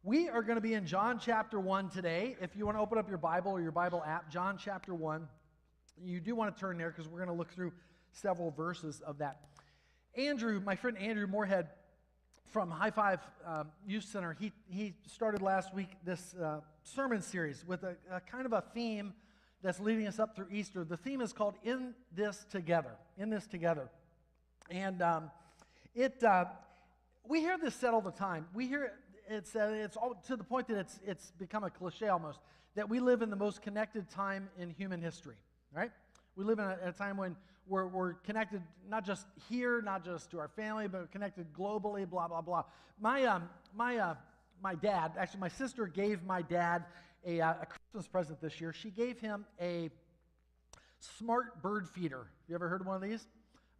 We are going to be in John chapter 1 today. If you want to open up your Bible or your Bible app, John chapter 1, you do want to turn there because we're going to look through several verses of that. Andrew, my friend Andrew Moorhead from High Five Youth Center, he started last week this sermon series with a kind of a theme that's leading us up through Easter. The theme is called In This Together. In This Together. And we hear this said all the time. We hear it. It's all to the point that it's become a cliche almost, that we live in the most connected time in human history, right? We live in a time when we're connected not just here, not just to our family, but connected globally, blah, blah, blah. My dad, actually my sister gave my dad a Christmas present this year. She gave him a smart bird feeder. You ever heard of one of these?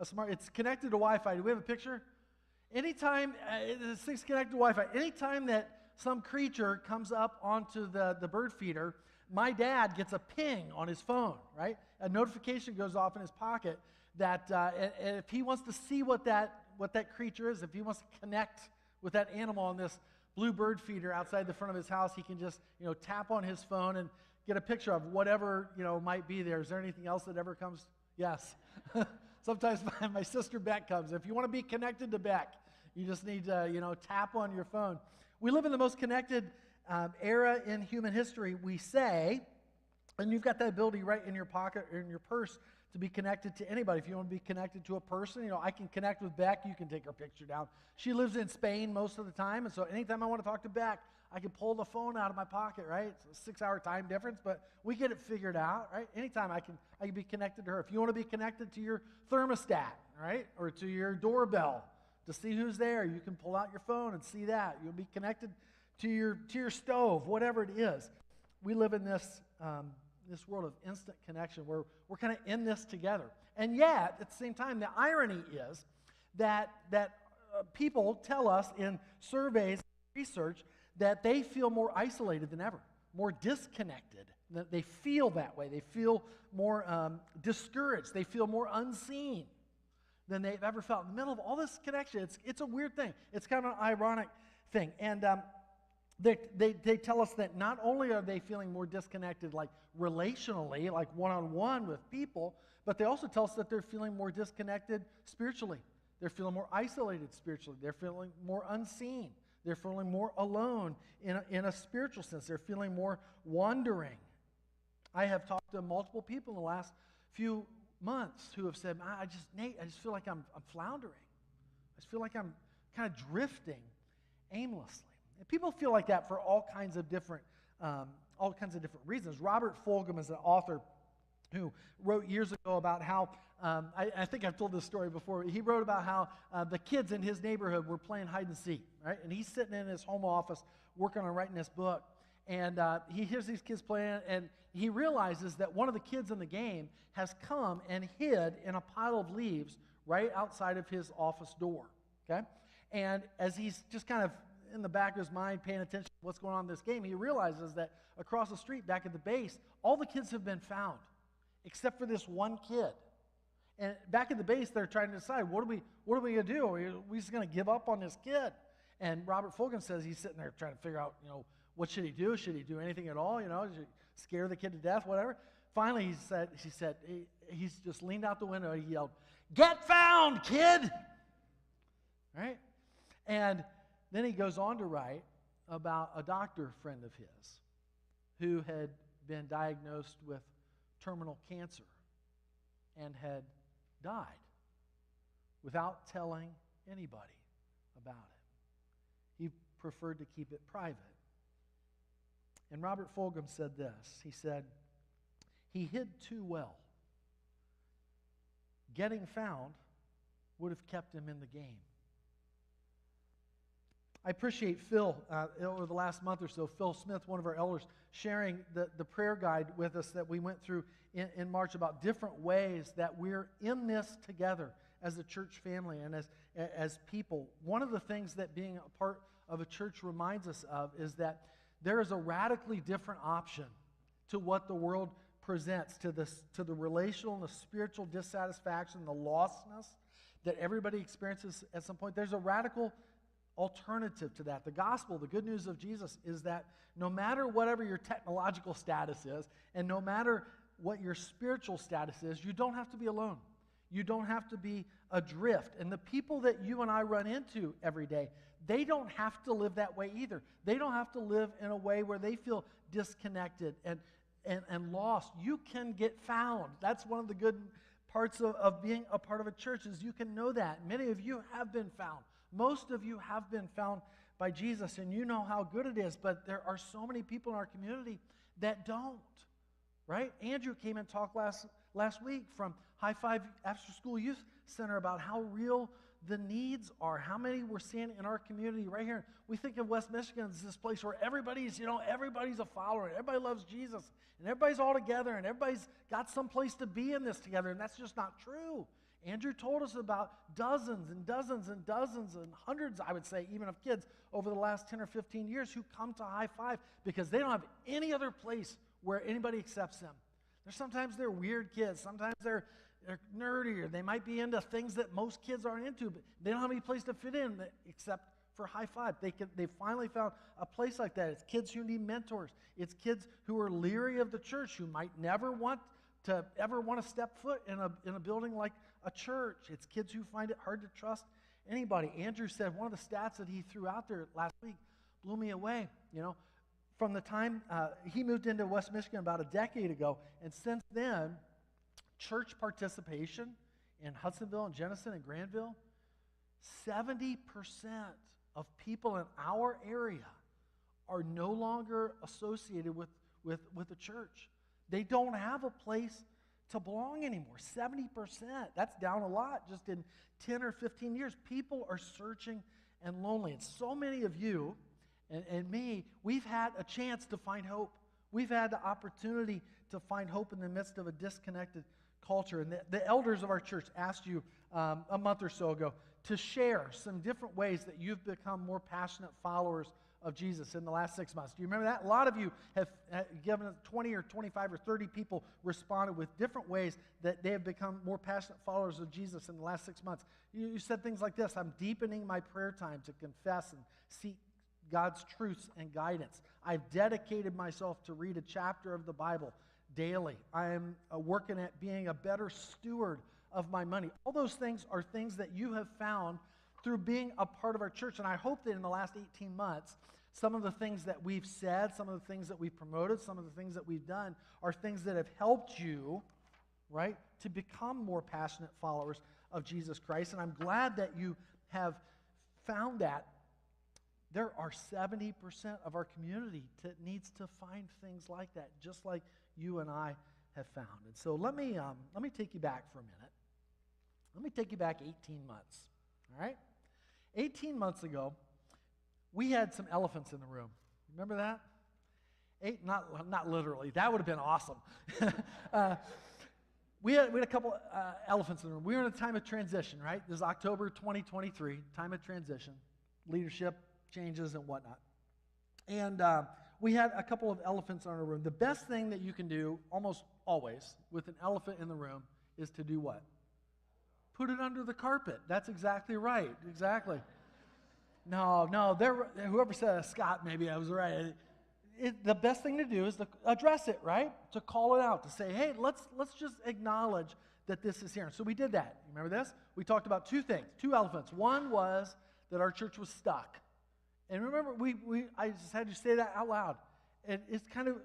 It's connected to Wi-Fi. Do we have a picture? Anytime, this thing's connected to Wi-Fi, anytime that some creature comes up onto the bird feeder, my dad gets a ping on his phone, right? A notification goes off in his pocket that and if he wants to see what that creature is, if he wants to connect with that animal on this blue bird feeder outside the front of his house, he can just, tap on his phone and get a picture of whatever, might be there. Is there anything else that ever comes? Yes. Sometimes my sister Beck comes. If you want to be connected to Beck, you just need to, tap on your phone. We live in the most connected era in human history, we say, and you've got that ability right in your pocket or in your purse to be connected to anybody. If you want to be connected to a person, I can connect with Beck. You can take her picture down. She lives in Spain most of the time, and so anytime I want to talk to Beck, I can pull the phone out of my pocket, right? It's a 6-hour time difference, but we get it figured out, right? Anytime I can be connected to her. If you want to be connected to your thermostat, right, or to your doorbell to see who's there, you can pull out your phone and see that. You'll be connected to your stove, whatever it is. We live in this world of instant connection where we're kind of in this together. And yet, at the same time, the irony is that people tell us in surveys, research, that they feel more isolated than ever, more disconnected. That they feel that way. They feel more discouraged. They feel more unseen than they've ever felt. In the middle of all this connection, it's a weird thing. It's kind of an ironic thing. And they tell us that not only are they feeling more disconnected, like relationally, like one-on-one with people, but they also tell us that they're feeling more disconnected spiritually. They're feeling more isolated spiritually. They're feeling more unseen. They're feeling more alone in a spiritual sense. They're feeling more wandering. I have talked to multiple people in the last few months who have said, Nate, I just feel like I'm floundering. I just feel like I'm kind of drifting aimlessly. And people feel like that for all kinds of different reasons. Robert Fulghum is an author who wrote years ago about how, I think I've told this story before, he wrote about how the kids in his neighborhood were playing hide and seek, right? And he's sitting in his home office working on writing this book. And he hears these kids playing, and he realizes that one of the kids in the game has come and hid in a pile of leaves right outside of his office door, okay? And as he's just kind of in the back of his mind paying attention to what's going on in this game, he realizes that across the street, back at the base, all the kids have been found, except for this one kid. And back at the base, they're trying to decide, what are we going to do? Are we just going to give up on this kid? And Robert Fulghum says he's sitting there trying to figure out, what should he do? Should he do anything at all? Should he scare the kid to death? Whatever. Finally, he's just leaned out the window and he yelled, "Get found, kid!" Right? And then he goes on to write about a doctor friend of his who had been diagnosed with terminal cancer and had died without telling anybody about it. He preferred to keep it private. And Robert Fulghum said this. He said, he hid too well. Getting found would have kept him in the game. I appreciate Phil, over the last month or so, Phil Smith, one of our elders, sharing the prayer guide with us that we went through in March about different ways that we're in this together as a church family and as people. One of the things that being a part of a church reminds us of is that there is a radically different option to what the world presents, to the relational and the spiritual dissatisfaction, the lostness that everybody experiences at some point. There's a radical alternative to that. The gospel, the good news of Jesus, is that no matter whatever your technological status is, and no matter what your spiritual status is, you don't have to be alone. You don't have to be adrift. And the people that you and I run into every day, they don't have to live that way either. They don't have to live in a way where they feel disconnected and lost. You can get found. That's one of the good parts of being a part of a church, is you can know that. Many of you have been found. Most of you have been found by Jesus, and you know how good it is, but there are so many people in our community that don't, right? Andrew came and talked last week from High Five After School Youth Center about how real the needs are, how many we're seeing in our community right here. We think of West Michigan as this place where everybody's a follower, and everybody loves Jesus, and everybody's all together, and everybody's got some place to be in this together, and that's just not true. Andrew told us about dozens and dozens and dozens and hundreds, I would say, even of kids over the last 10 or 15 years who come to High Five because they don't have any other place where anybody accepts them. Sometimes they're weird kids. Sometimes they're nerdy, or they might be into things that most kids aren't into, but they don't have any place to fit in except for High Five. They finally found a place like that. It's kids who need mentors. It's kids who are leery of the church, who might never want to step foot in a building like a church. It's kids who find it hard to trust anybody. Andrew said one of the stats that he threw out there last week blew me away. From the time he moved into West Michigan about a decade ago, and since then, church participation in Hudsonville and Jenison and Granville, 70% of people in our area are no longer associated with the church. They don't have a place to belong anymore. 70%. That's down a lot just in 10 or 15 years. People are searching and lonely. And so many of you and me, we've had a chance to find hope. We've had the opportunity to find hope in the midst of a disconnected culture. And the elders of our church asked you a month or so ago to share some different ways that you've become more passionate followers of Jesus in the last 6 months. Do you remember that? A lot of you have given 20 or 25 or 30 people responded with different ways that they have become more passionate followers of Jesus in the last 6 months. You said things like this: I'm deepening my prayer time to confess and seek God's truths and guidance. I've dedicated myself to read a chapter of the Bible daily. I am working at being a better steward of my money. All those things are things that you have found through being a part of our church. And I hope that in the last 18 months, some of the things that we've said, some of the things that we've promoted, some of the things that we've done are things that have helped you, right, to become more passionate followers of Jesus Christ. And I'm glad that you have found that. There are 70% of our community that needs to find things like that, just like you and I have found. And so let me take you back for a minute. Let me take you back 18 months, all right? 18 months ago, we had some elephants in the room. Remember that? Not literally. That would have been awesome. We had a couple elephants in the room. We were in a time of transition, right? This is October 2023, time of transition, leadership changes and whatnot. And we had a couple of elephants in our room. The best thing that you can do, almost always, with an elephant in the room is to do what? Put it under the carpet. That's exactly right. Exactly. No, whoever said Scott, maybe I was right. The best thing to do is to address it, right? To call it out, to say, hey, let's just acknowledge that this is here. So we did that. You remember this? We talked about two things, two elephants. One was that our church was stuck. And remember, I just had to say that out loud. And it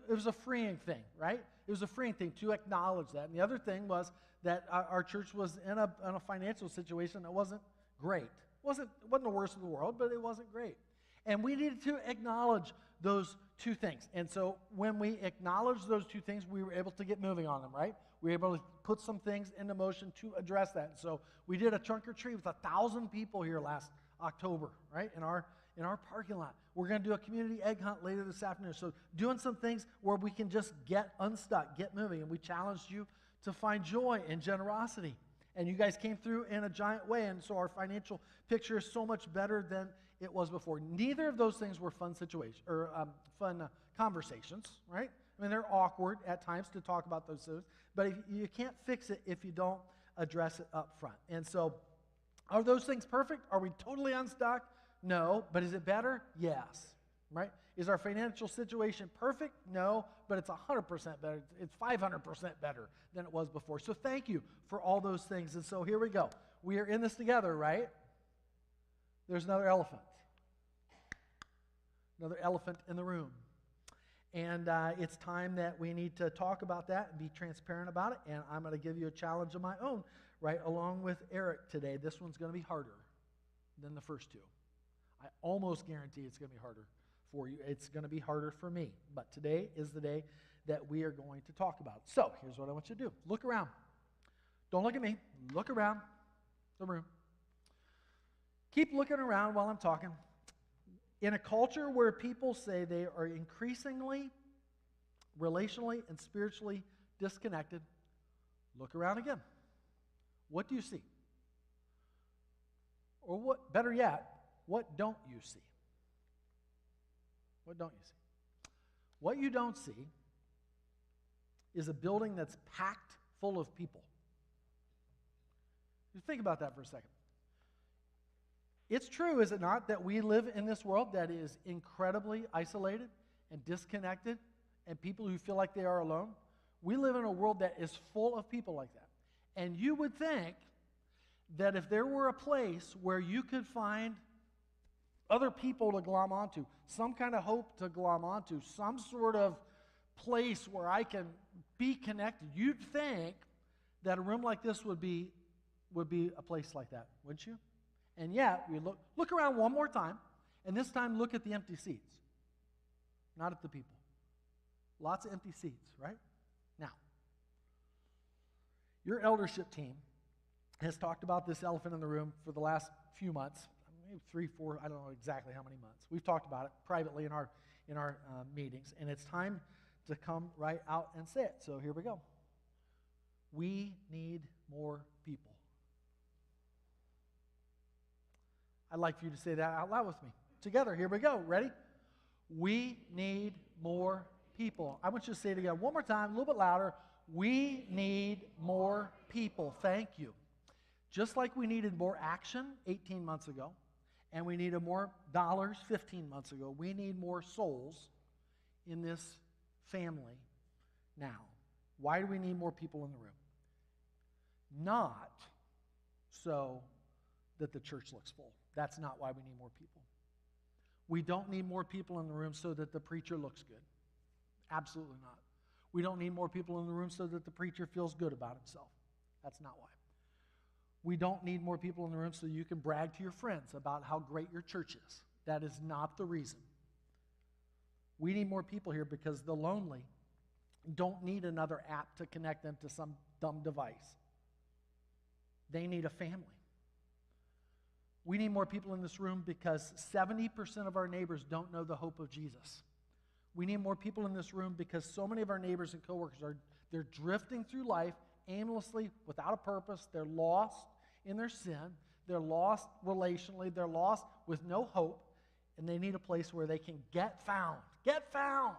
was a freeing thing, right? It was a freeing thing to acknowledge that. And the other thing was that our church was in a financial situation that wasn't great. It wasn't the worst in the world, but it wasn't great. And we needed to acknowledge those two things. And so when we acknowledged those two things, we were able to get moving on them, right? We were able to put some things into motion to address that. And so we did a trunk or treat with 1,000 people here last October, right, in our parking lot. We're going to do a community egg hunt later this afternoon. So doing some things where we can just get unstuck, get moving. And we challenged you to find joy and generosity. And you guys came through in a giant way. And so our financial picture is so much better than it was before. Neither of those things were fun situations or fun conversations, right? I mean, they're awkward at times to talk about those things. But you can't fix it if you don't address it up front. And so are those things perfect? Are we totally unstuck? No. But is it better? Yes. Right? Is our financial situation perfect? No. But it's 100% better. It's 500% better than it was before. So thank you for all those things. And so here we go. We are in this together, right? There's another elephant. Another elephant in the room. And it's time that we need to talk about that and be transparent about it. And I'm going to give you a challenge of my own, right, along with Eric today. This one's going to be harder than the first two. I almost guarantee it's going to be harder for you. It's going to be harder for me. But today is the day that we are going to talk about it. So here's what I want you to do. Look around. Don't look at me. Look around the room. Keep looking around while I'm talking. In a culture where people say they are increasingly relationally and spiritually disconnected, look around again. What do you see? Or what, better yet, what don't you see? What don't you see? What you don't see is a building that's packed full of people. Just think about that for a second. It's true, is it not, that we live in this world that is incredibly isolated and disconnected and people who feel like they are alone? We live in a world that is full of people like that. And you would think that if there were a place where you could find other people to glom onto, some kind of hope to glom onto, some sort of place where I can be connected, you'd think that a room like this would be a place like that, wouldn't you? And yet, we look around one more time, and this time look at the empty seats, not at the people. Lots of empty seats, right? Now, your eldership team has talked about this elephant in the room for the last few months, maybe 3, 4, I don't know exactly how many months. We've talked about it privately in our meetings, and it's time to come right out and say it. So here we go. We need more people. I'd like for you to say that out loud with me. Together, here we go. Ready? We need more people. I want you to say it again one more time, a little bit louder. We need more people. Thank you. Just like we needed more action 18 months ago, and we needed more dollars 15 months ago, we need more souls in this family now. Why do we need more people in the room? Not so that the church looks full. That's not why we need more people. We don't need more people in the room so that the preacher looks good. Absolutely not. We don't need more people in the room so that the preacher feels good about himself. That's not why. We don't need more people in the room so you can brag to your friends about how great your church is. That is not the reason. We need more people here because the lonely don't need another app to connect them to some dumb device. They need a family. We need more people in this room because 70% of our neighbors don't know the hope of Jesus. We need more people in this room because so many of our neighbors and coworkers they're drifting through life aimlessly, without a purpose. They're lost in their sin. They're lost relationally. They're lost with no hope, and they need a place where they can get found. Get found.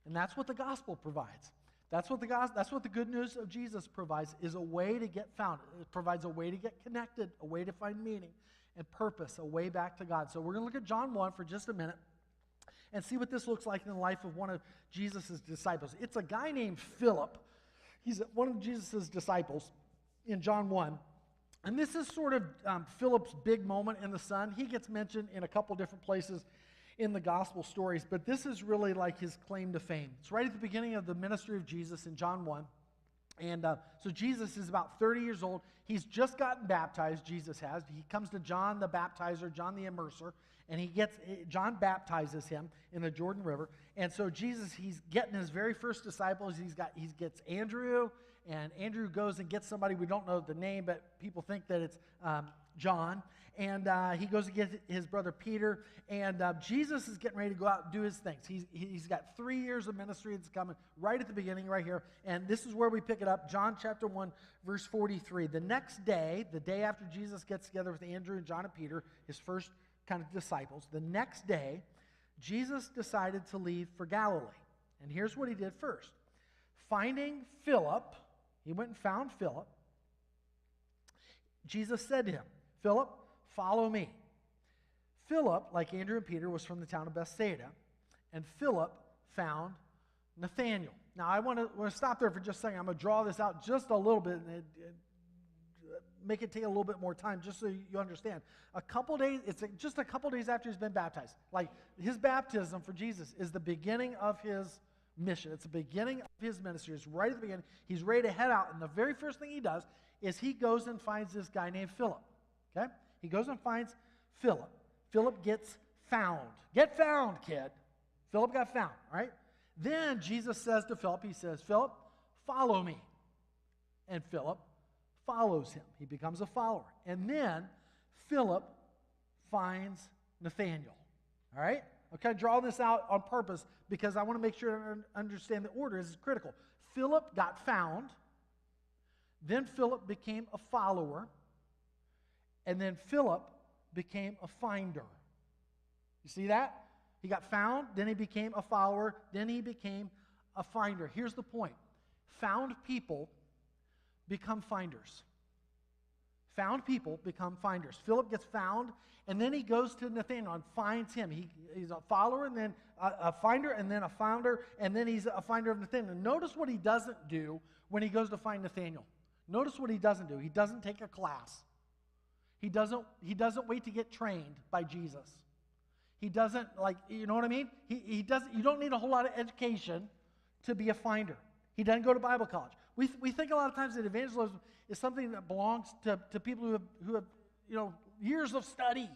And that's what the gospel provides. That's what the good news of Jesus provides, is a way to get found. It provides a way to get connected, a way to find meaning and purpose, a way back to God. So we're going to look at John 1 for just a minute and see what this looks like in the life of one of Jesus' disciples. It's a guy named Philip. He's one of Jesus' disciples in John 1. And this is sort of Philip's big moment in the sun. He gets mentioned in a couple different places in the gospel stories, but this is really like his claim to fame. It's right at the beginning of the ministry of Jesus in John 1. And so Jesus is about 30 years old. He's just gotten baptized, Jesus has. He comes to John the baptizer, John the immerser, and John baptizes him in the Jordan River. And so Jesus, he's getting his very first disciples. He gets Andrew, and Andrew goes and gets somebody, we don't know the name, but people think that it's John. And he goes to get his brother Peter, and Jesus is getting ready to go out and do his things. He's got 3 years of ministry that's coming right at the beginning, right here. And this is where we pick it up, John chapter 1, verse 43. The next day, the day after Jesus gets together with Andrew and John and Peter, his first kind of disciples, the next day, Jesus decided to leave for Galilee. And here's what he did first. Finding Philip, he went and found Philip. Jesus said to him, Philip, follow me. Philip, like Andrew and Peter, was from the town of Bethsaida, and Philip found Nathanael. Now, I want to stop there for just a second. I'm going to draw this out just a little bit and make it take a little bit more time just so you understand. Just a couple days after he's been baptized. Like, his baptism for Jesus is the beginning of his mission. It's the beginning of his ministry. It's right at the beginning. He's ready to head out, and the very first thing he does is he goes and finds this guy named Philip. Okay? He goes and finds Philip. Philip gets found. Get found, kid. Philip got found, all right? Then Jesus says to Philip, he says, Philip, follow me. And Philip follows him. He becomes a follower. And then Philip finds Nathanael, all right? Okay, draw this out on purpose because I want to make sure I understand the order. This is critical. Philip got found. Then Philip became a follower. And then Philip became a finder. You see that? He got found, then he became a follower, then he became a finder. Here's the point. Found people become finders. Found people become finders. Philip gets found, and then he goes to Nathanael and finds him. He's a follower, and then a finder, and then a founder, and then he's a finder of Nathanael. Notice what he doesn't do when he goes to find Nathanael. Notice what he doesn't do. He doesn't take a class. He doesn't wait to get trained by Jesus. He doesn't, you know what I mean? He doesn't. You don't need a whole lot of education to be a finder. He doesn't go to Bible college. We think a lot of times that evangelism is something that belongs to people who have years of study,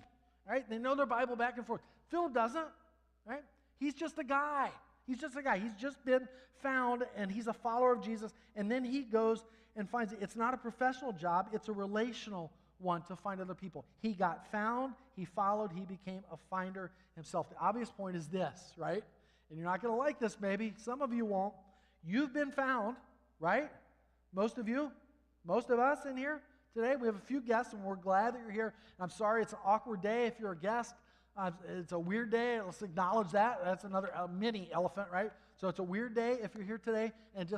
right? They know their Bible back and forth. Philip doesn't, right? He's just a guy. He's just a guy. He's just been found, and he's a follower of Jesus. And then he goes and finds it. It's not a professional job. It's a relational one to find other people. He got found, he followed, he became a finder himself. The obvious point is this, right? And you're not going to like this maybe. Some of you won't. You've been found, right? Most of you, most of us in here today. We have a few guests, and we're glad that you're here. I'm sorry it's an awkward day if you're a guest. It's a weird day. Let's acknowledge that. That's another mini elephant, right? So it's a weird day if you're here today, and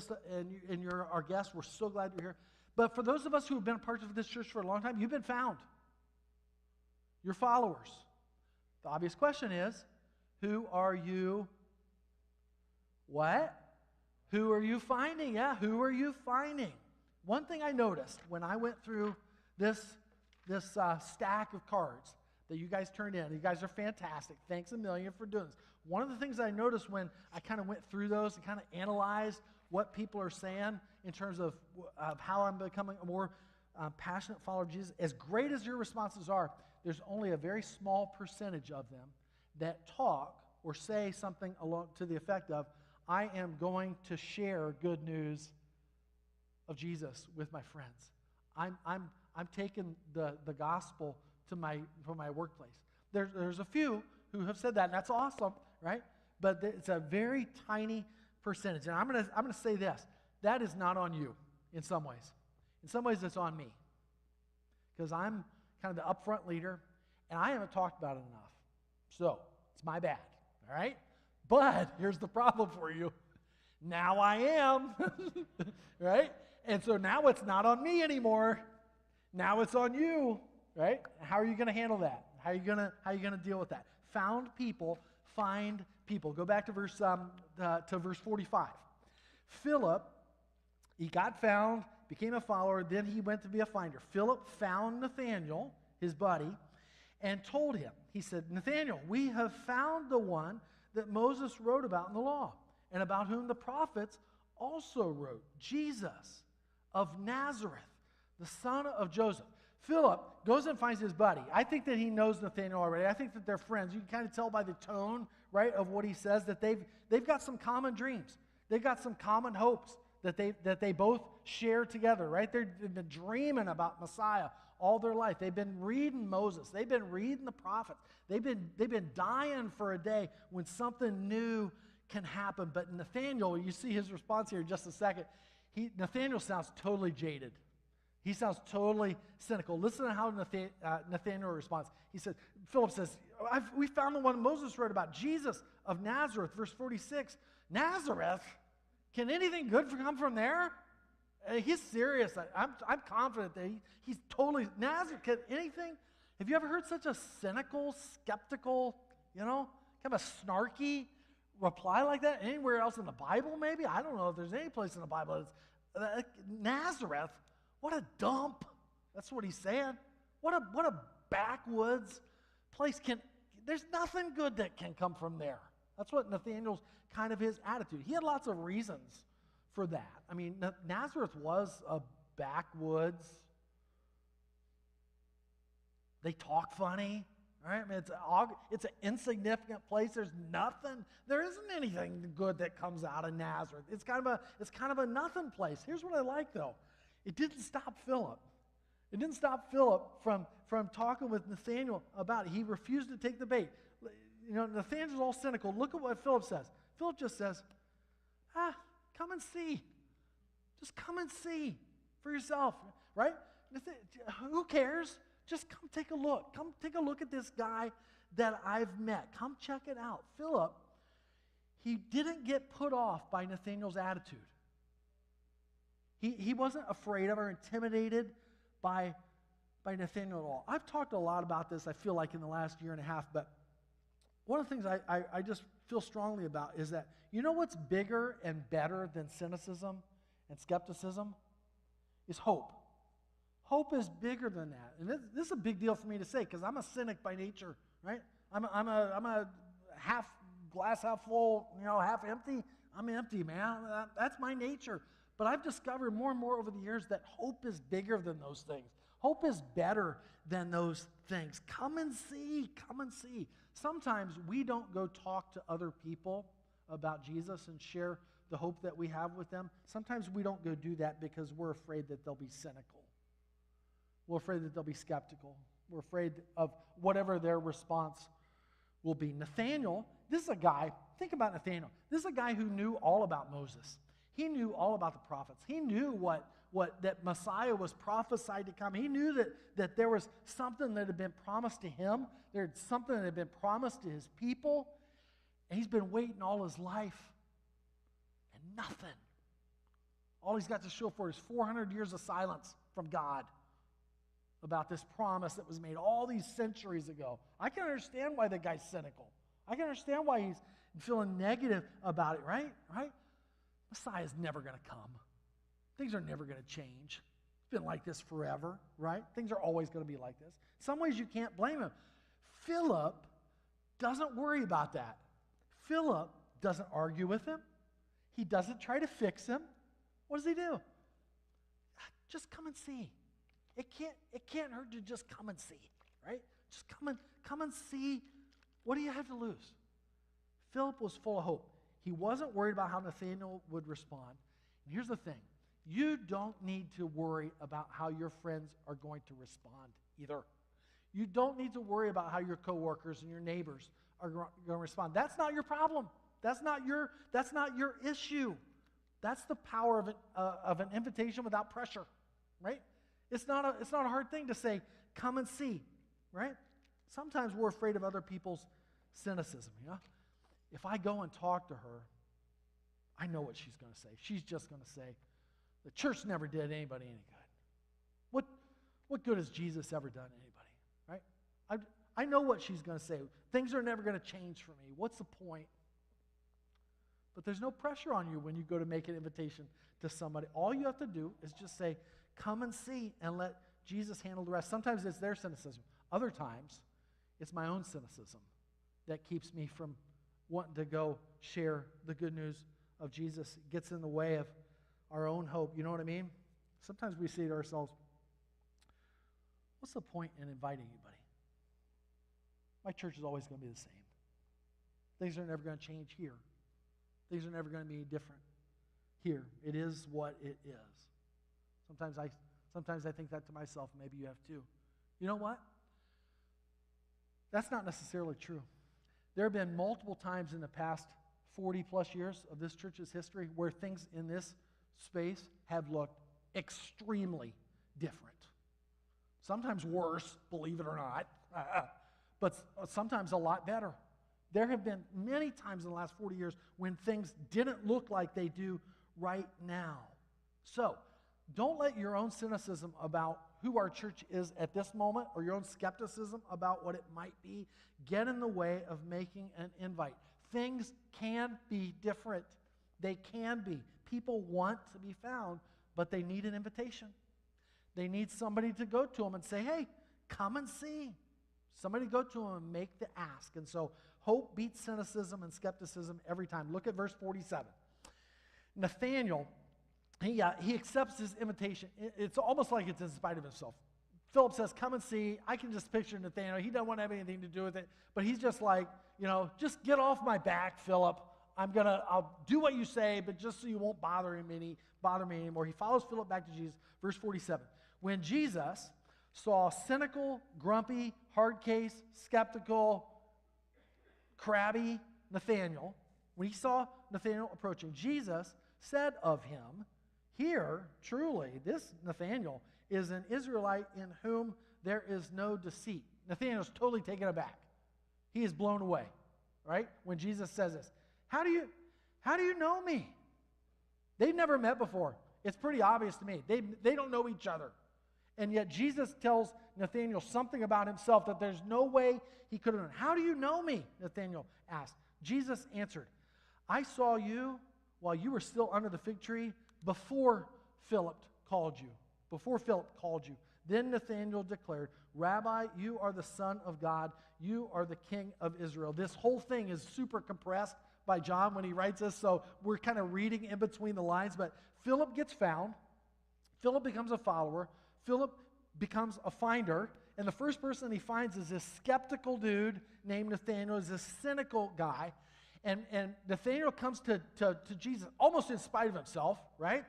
you're our guest. We're so glad you're here. But for those of us who have been a part of this church for a long time, you've been found. You're followers. The obvious question is, who are you? What? Who are you finding? Yeah, who are you finding? One thing I noticed when I went through this stack of cards that you guys turned in, you guys are fantastic. Thanks a million for doing this. One of the things I noticed when I kind of went through those and kind of analyzed what people are saying in terms of how I'm becoming a more passionate follower of Jesus, as great as your responses are, there's only a very small percentage of them that talk or say something along to the effect of, I am going to share good news of Jesus with my friends. I'm taking the gospel to my workplace. There's a few who have said that, and that's awesome, right? But it's a very tiny percentage. And I'm gonna say this. That is not on you in some ways. In some ways, it's on me. Because I'm kind of the upfront leader, and I haven't talked about it enough. So, it's my bad, all right? But here's the problem for you. Now I am, right? And so now it's not on me anymore. Now it's on you, right? How are you going to handle that? How are you going to deal with that? Found people find people. Go back to verse 45. Philip, he got found, became a follower, then he went to be a finder. Philip found Nathanael, his buddy, and told him. He said, Nathanael, we have found the one that Moses wrote about in the law, and about whom the prophets also wrote, Jesus of Nazareth, the son of Joseph. Philip goes and finds his buddy. I think that he knows Nathanael already. I think that they're friends. You can kind of tell by the tone, right, of what he says that they've got some common dreams. They've got some common hopes that they both share together, right? They've been dreaming about Messiah all their life. They've been reading Moses. They've been reading the prophets. They've been dying for a day when something new can happen. But Nathanael, you see his response here in just a second. Nathanael sounds totally jaded. He sounds totally cynical. Listen to how Nathanael responds. Philip says, we found the one Moses wrote about, Jesus of Nazareth, verse 46. Nazareth? Can anything good come from there? He's serious. I'm confident that he's totally, Nazareth, can anything Have you ever heard such a cynical, skeptical, kind of a snarky reply like that? Anywhere else in the Bible, maybe? I don't know if there's any place in the Bible that's Nazareth. What a dump. That's what he's saying. What a backwoods place. There's nothing good that can come from there. That's what Nathanael's kind of his attitude. He had lots of reasons for that. I mean, Nazareth was a backwoods. They talk funny, right? I mean, it's an insignificant place. There isn't anything good that comes out of Nazareth. It's kind of a nothing place. Here's what I like, though. It didn't stop Philip. It didn't stop Philip from talking with Nathanael about it. He refused to take the bait. Nathanael's all cynical. Look at what Philip says. Philip just says, come and see. Just come and see for yourself, right? Who cares? Just come take a look. Come take a look at this guy that I've met. Come check it out. Philip, he didn't get put off by Nathanael's attitude. He wasn't afraid of or intimidated by Nathanael at all. I've talked a lot about this, I feel like, in the last year and a half, but one of the things I just feel strongly about is that, you know what's bigger and better than cynicism and skepticism? Is hope. Hope is bigger than that. And this is a big deal for me to say because I'm a cynic by nature, right? I'm a half glass half full, half empty. I'm empty, man. That's my nature. But I've discovered more and more over the years that hope is bigger than those things. Hope is better than those things. Come and see. Come and see. Sometimes we don't go talk to other people about Jesus and share the hope that we have with them. Sometimes we don't go do that because we're afraid that they'll be cynical. We're afraid that they'll be skeptical. We're afraid of whatever their response will be. Nathanael, this is a guy, think about Nathanael. This is a guy who knew all about Moses. He knew all about the prophets. He knew that Messiah was prophesied to come. He knew that there was something that had been promised to him. There had something that had been promised to his people. And he's been waiting all his life. And nothing. All he's got to show for is 400 years of silence from God about this promise that was made all these centuries ago. I can understand why the guy's cynical. I can understand why he's feeling negative about it, right? Messiah's never going to come. Things are never going to change. It's been like this forever, right? Things are always going to be like this. In some ways, you can't blame him. Philip doesn't worry about that. Philip doesn't argue with him. He doesn't try to fix him. What does he do? Just come and see. It can't hurt to just come and see, right? Just come and see. What do you have to lose? Philip was full of hope. He wasn't worried about how Nathanael would respond. And here's the thing. You don't need to worry about how your friends are going to respond either. You don't need to worry about how your coworkers and your neighbors are going to respond. That's not your problem. That's not your issue. That's the power of an invitation without pressure, right? It's not a hard thing to say, come and see, right? Sometimes we're afraid of other people's cynicism, If I go and talk to her, I know what she's going to say. She's just going to say, the church never did anybody any good. What good has Jesus ever done to anybody, right? I know what she's going to say. Things are never going to change for me. What's the point? But there's no pressure on you when you go to make an invitation to somebody. All you have to do is just say, come and see, and let Jesus handle the rest. Sometimes it's their cynicism. Other times, it's my own cynicism that keeps me from wanting to go share the good news of Jesus. It gets in the way of our own hope. You know what I mean? Sometimes we say to ourselves, what's the point in inviting anybody? My church is always going to be the same. Things are never going to change here. Things are never going to be different here. It is what it is. Sometimes I think that to myself. Maybe you have too. You know what? That's not necessarily true. There have been multiple times in the past 40 plus years of this church's history where things in this space have looked extremely different. Sometimes worse, believe it or not, but sometimes a lot better. There have been many times in the last 40 years when things didn't look like they do right now. So, don't let your own cynicism about who our church is at this moment or your own skepticism about what it might be get in the way of making an invite. Things can be different. They can be. People want to be found, but they need an invitation. They need somebody to go to them and say, hey, come and see. Somebody go to them and make the ask. And so hope beats cynicism and skepticism every time. Look at verse 47. Nathanael, he accepts his invitation. It's almost like it's in spite of himself. Philip says, come and see. I can just picture Nathanael. He doesn't want to have anything to do with it. But he's just like, just get off my back, Philip. I'll do what you say, but just so you won't bother me anymore. He follows Philip back to Jesus. Verse 47. When Jesus saw cynical, grumpy, hard case, skeptical, crabby Nathanael, when he saw Nathanael approaching, Jesus said of him, here, truly, this Nathanael is an Israelite in whom there is no deceit. Nathanael's totally taken aback. He is blown away, right? When Jesus says this. How do you know me? They've never met before. It's pretty obvious to me. They don't know each other. And yet Jesus tells Nathanael something about himself that there's no way he could have known. How do you know me? Nathanael asked. Jesus answered, I saw you while you were still under the fig tree before Philip called you. Before Philip called you. Then Nathanael declared, Rabbi, you are the Son of God. You are the King of Israel. This whole thing is super compressed by John when he writes this, so we're kind of reading in between the lines. But Philip gets found. Philip becomes a follower. Philip becomes a finder. And the first person he finds is this skeptical dude named Nathanael, is this cynical guy. And Nathanael comes to Jesus almost in spite of himself, right?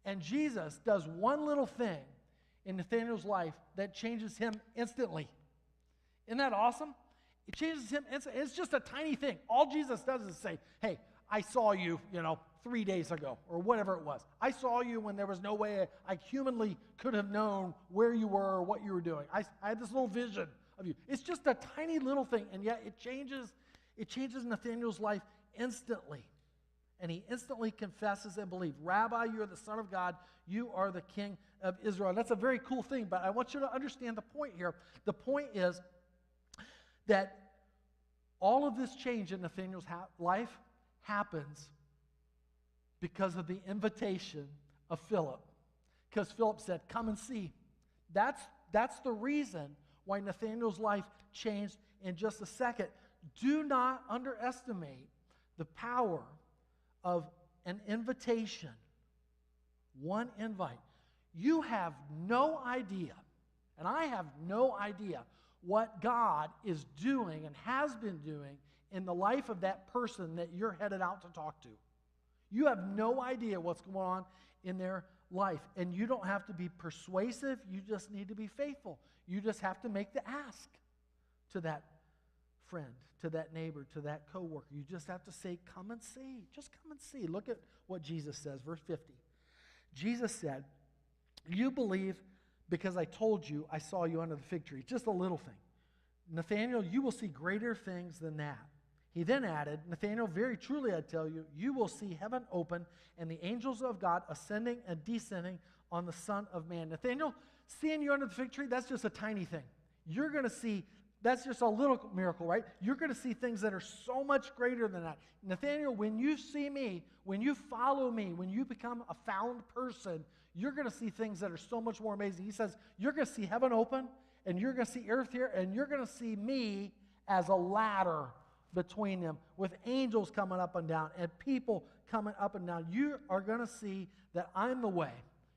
And Jesus does one little thing in Nathanael's life that changes him instantly. Isn't that awesome? It changes him instantly. It's just a tiny thing. All Jesus does is say, hey, I saw you, 3 days ago, or whatever it was. I saw you when there was no way I humanly could have known where you were or what you were doing. I had this little vision of you. It's just a tiny little thing, and yet it changes Nathanael's life instantly. And he instantly confesses and believes, Rabbi, you are the Son of God. You are the King of Israel. And that's a very cool thing, but I want you to understand the point here. The point is that all of this change in Nathanael's life happens because of the invitation of Philip. Because Philip said, come and see. That's the reason why Nathanael's life changed in just a second. Do not underestimate the power of an invitation. One invite. You have no idea, and I have no idea, what God is doing and has been doing in the life of that person that you're headed out to talk to. You have no idea what's going on in their life. And you don't have to be persuasive. You just need to be faithful. You just have to make the ask to that friend, to that neighbor, to that coworker. You just have to say, come and see. Just come and see. Look at what Jesus says, verse 50. Jesus said, you believe because I told you I saw you under the fig tree. Just a little thing. Nathanael, you will see greater things than that. He then added, Nathanael, very truly I tell you, you will see heaven open and the angels of God ascending and descending on the Son of Man. Nathanael, seeing you under the fig tree, that's just a tiny thing. You're going to see, that's just a little miracle, right? You're going to see things that are so much greater than that. Nathanael, when you see me, when you follow me, when you become a found person, you're going to see things that are so much more amazing. He says, you're going to see heaven open, and you're going to see earth here, and you're going to see me as a ladder between them, with angels coming up and down, and people coming up and down. You are going to see that I'm the way.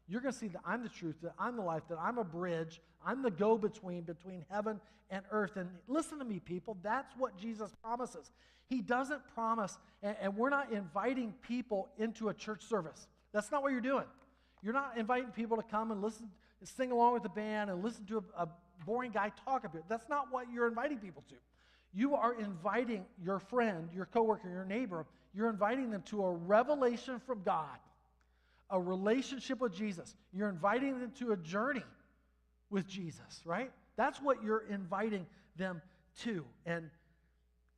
You're going to see that I'm the truth, that I'm the life, that I'm a bridge. I'm the go-between between heaven and earth. And listen to me, people. That's what Jesus promises. He doesn't promise, and we're not inviting people into a church service. That's not what you're doing. You're not inviting people to come and listen, sing along with the band and listen to a boring guy talk a bit. That's not what you're inviting people to. You are inviting your friend, your coworker, your neighbor, you're inviting them to a revelation from God, a relationship with Jesus. You're inviting them to a journey with Jesus, right? That's what you're inviting them to. And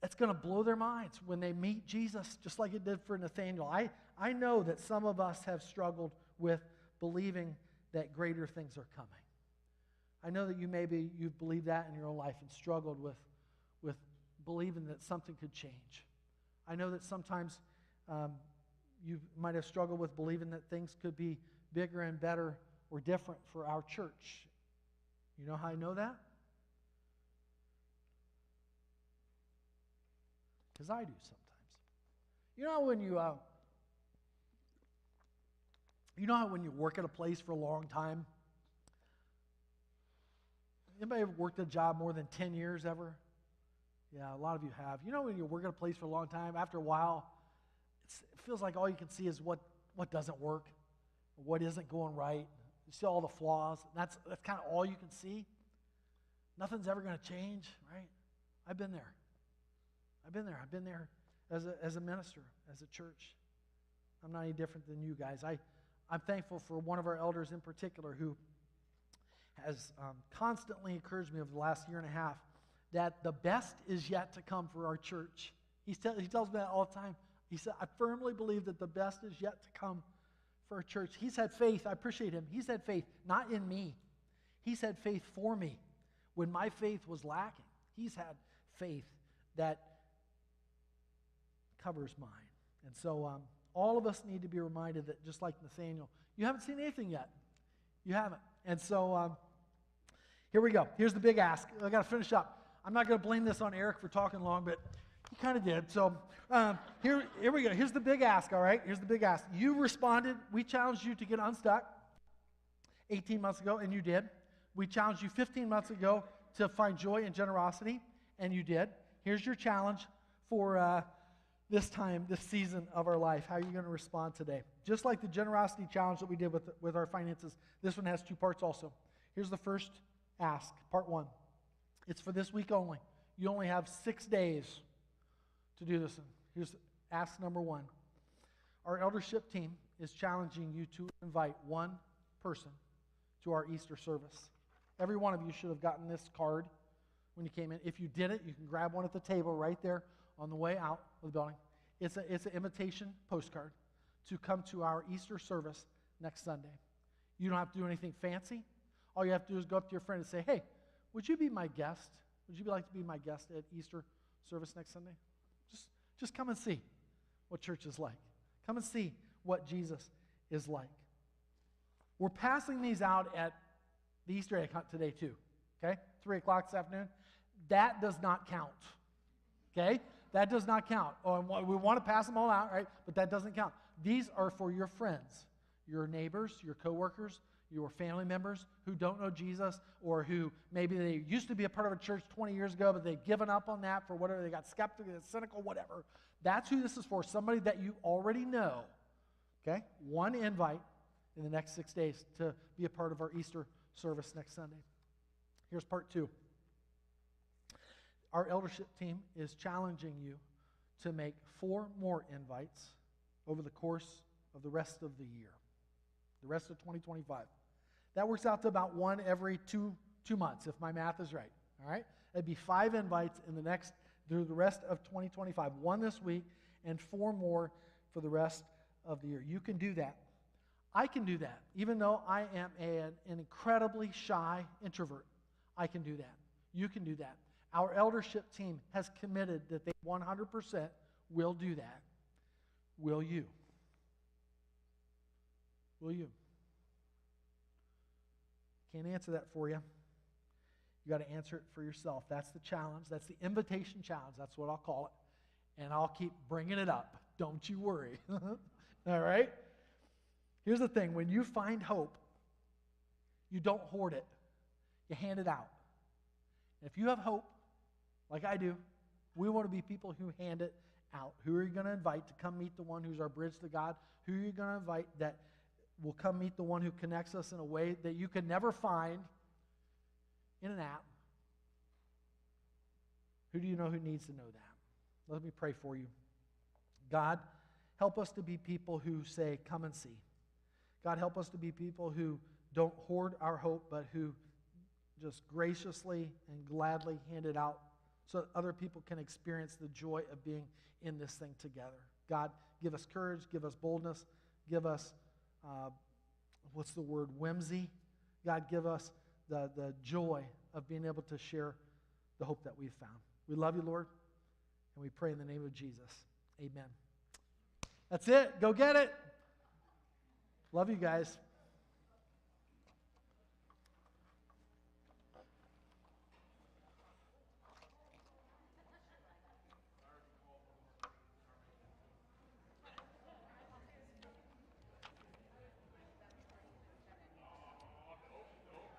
it's going to blow their minds when they meet Jesus, just like it did for Nathanael. I know that some of us have struggled with believing that greater things are coming. I know that you've believed that in your own life and struggled with believing that something could change. I know that sometimes you might have struggled with believing that things could be bigger and better or different for our church. You know how I know that? Because I do sometimes. You know when you work at a place for a long time? Anybody ever worked a job more than 10 years ever? Yeah, a lot of you have. You know when you work at a place for a long time, after a while, it feels like all you can see is what doesn't work, what isn't going right. You see all the flaws. That's kind of all you can see. Nothing's ever going to change, right? I've been there. I've been there as a minister, as a church. I'm not any different than you guys. I'm thankful for one of our elders in particular who has constantly encouraged me over the last year and a half that the best is yet to come for our church. He tells me that all the time. He said, I firmly believe that the best is yet to come for our church. He's had faith. I appreciate him. He's had faith, not in me. He's had faith for me. When my faith was lacking, he's had faith that covers mine. And so all of us need to be reminded that just like Nathaniel, you haven't seen anything yet. You haven't. And so here we go. Here's the big ask. I got to finish up. I'm not going to blame this on Eric for talking long, but he kind of did. So here we go. Here's the big ask, all right? Here's the big ask. You responded. We challenged you to get unstuck 18 months ago, and you did. We challenged you 15 months ago to find joy and generosity, and you did. Here's your challenge for this time, this season of our life. How are you going to respond today? Just like the generosity challenge that we did with our finances, this one has two parts also. Here's the first ask, part one. It's for this week only. You only have 6 days to do this. Here's ask number one. Our eldership team is challenging you to invite one person to our Easter service. Every one of you should have gotten this card when you came in. If you didn't, you can grab one at the table right there on the way out of the building. It's an invitation postcard to come to our Easter service next Sunday. You don't have to do anything fancy. All you have to do is go up to your friend and say, hey, would you be my guest? Would you like to be my guest at Easter service next Sunday? Just come and see what church is like. Come and see what Jesus is like. We're passing these out at the Easter egg hunt today too, okay? 3 o'clock this afternoon. That does not count, okay? That does not count. Oh, we want to pass them all out, right? But that doesn't count. These are for your friends, your neighbors, your coworkers, your family members who don't know Jesus, or who maybe they used to be a part of a church 20 years ago, but they've given up on that for whatever. They got skeptical, cynical, whatever. That's who this is for, somebody that you already know, okay? One invite in the next 6 days to be a part of our Easter service next Sunday. Here's part two. Our eldership team is challenging you to make 4 more invites over the course of the rest of the year, the rest of 2025. That works out to about one every two months, if my math is right. All right? It'd be 5 invites through the rest of 2025. 1 this week and 4 more for the rest of the year. You can do that. I can do that. Even though I am an incredibly shy introvert, I can do that. You can do that. Our eldership team has committed that they 100% will do that. Will you? Will you? Can't answer that for you. You got to answer it for yourself. That's the challenge. That's the invitation challenge. That's what I'll call it. And I'll keep bringing it up. Don't you worry. All right? Here's the thing. When you find hope, you don't hoard it. You hand it out. And if you have hope, like I do, we want to be people who hand it out. Who are you going to invite to come meet the one who's our bridge to God? Who are you going to invite that will come meet the one who connects us in a way that you could never find in an app? Who do you know who needs to know that? Let me pray for you. God, help us to be people who say, come and see. God, help us to be people who don't hoard our hope, but who just graciously and gladly hand it out so that other people can experience the joy of being in this thing together. God, give us courage, give us boldness, give us, whimsy. God, give us the joy of being able to share the hope that we've found. We love you, Lord, and we pray in the name of Jesus. Amen. That's it. Go get it. Love you guys.